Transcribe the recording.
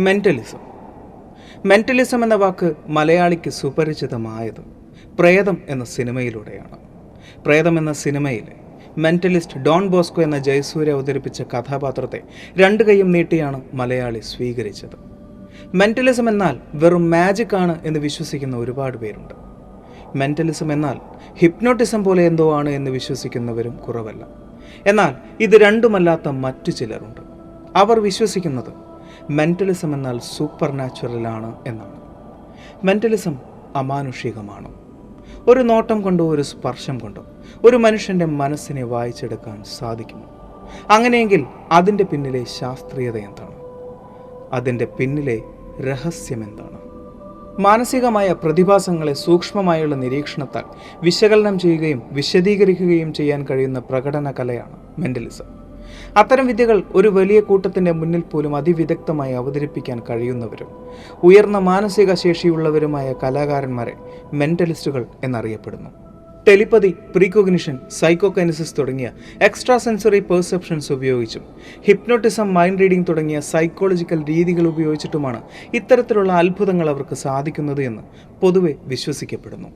Mentalism. Mentalism എന്ന വാക്ക് മലയാളിക്ക് സുപരിചിതമായത് പ്രേതം എന്ന സിനിമയിലൂടെയാണ്. പ്രേതം എന്ന സിനിമയിലെ മെൻ്റലിസ്റ്റ് ഡോൺ ബോസ്കോ എന്ന ജയസൂര്യ അവതരിപ്പിച്ച കഥാപാത്രത്തെ രണ്ട് കൈയും നീട്ടിയാണ് മലയാളി സ്വീകരിച്ചത്. മെൻ്റലിസം എന്നാൽ വെറും മാജിക് ആണ് എന്ന് വിശ്വസിക്കുന്ന ഒരുപാട് പേരുണ്ട്. മെൻ്റലിസം എന്നാൽ ഹിപ്നോട്ടിസം പോലെ എന്തോ ആണ് എന്ന് വിശ്വസിക്കുന്നവരും കുറവല്ല. എന്നാൽ ഇത് രണ്ടുമല്ലാത്ത മറ്റു ചിലരുണ്ട്. അവർ വിശ്വസിക്കുന്നത് മെൻ്റലിസം എന്നാൽ സൂപ്പർ നാച്ചുറലാണ് എന്നാണ്. മെൻ്റലിസം അമാനുഷികമാണ്. ഒരു നോട്ടം കൊണ്ടോ ഒരു സ്പർശം കൊണ്ടോ ഒരു മനുഷ്യൻ്റെ മനസ്സിനെ വായിച്ചെടുക്കാൻ സാധിക്കുമോ? അങ്ങനെയെങ്കിൽ അതിൻ്റെ പിന്നിലെ ശാസ്ത്രീയത എന്താണ്? അതിൻ്റെ പിന്നിലെ രഹസ്യം എന്താണ്? മാനസികമായ പ്രതിഭാസങ്ങളെ സൂക്ഷ്മമായുള്ള നിരീക്ഷണത്താൽ വിശകലനം ചെയ്യുകയും വിശദീകരിക്കുകയും ചെയ്യാൻ കഴിയുന്ന പ്രകടന കലയാണ് മെൻ്റലിസം. അത്തരം വിദ്യകൾ ഒരു വലിയ കൂട്ടത്തിൻ്റെ മുന്നിൽ പോലും അതിവിദഗ്ധമായി അവതരിപ്പിക്കാൻ കഴിയുന്നവരും ഉയർന്ന മാനസിക ശേഷിയുള്ളവരുമായ കലാകാരന്മാരെ മെൻ്റലിസ്റ്റുകൾ എന്നറിയപ്പെടുന്നു. ടെലിപ്പതി, പ്രീകോഗ്നിഷൻ, സൈക്കോകൈനസിസ് തുടങ്ങിയ എക്സ്ട്രാ സെൻസറി പെർസെപ്ഷൻസ് ഉപയോഗിച്ചും ഹിപ്നോട്ടിസം, മൈൻഡ് റീഡിംഗ് തുടങ്ങിയ സൈക്കോളജിക്കൽ രീതികൾ ഉപയോഗിച്ചിട്ടുമാണ് ഇത്തരത്തിലുള്ള അത്ഭുതങ്ങൾ അവർക്ക് സാധിക്കുന്നത് എന്ന് പൊതുവെ വിശ്വസിക്കപ്പെടുന്നു.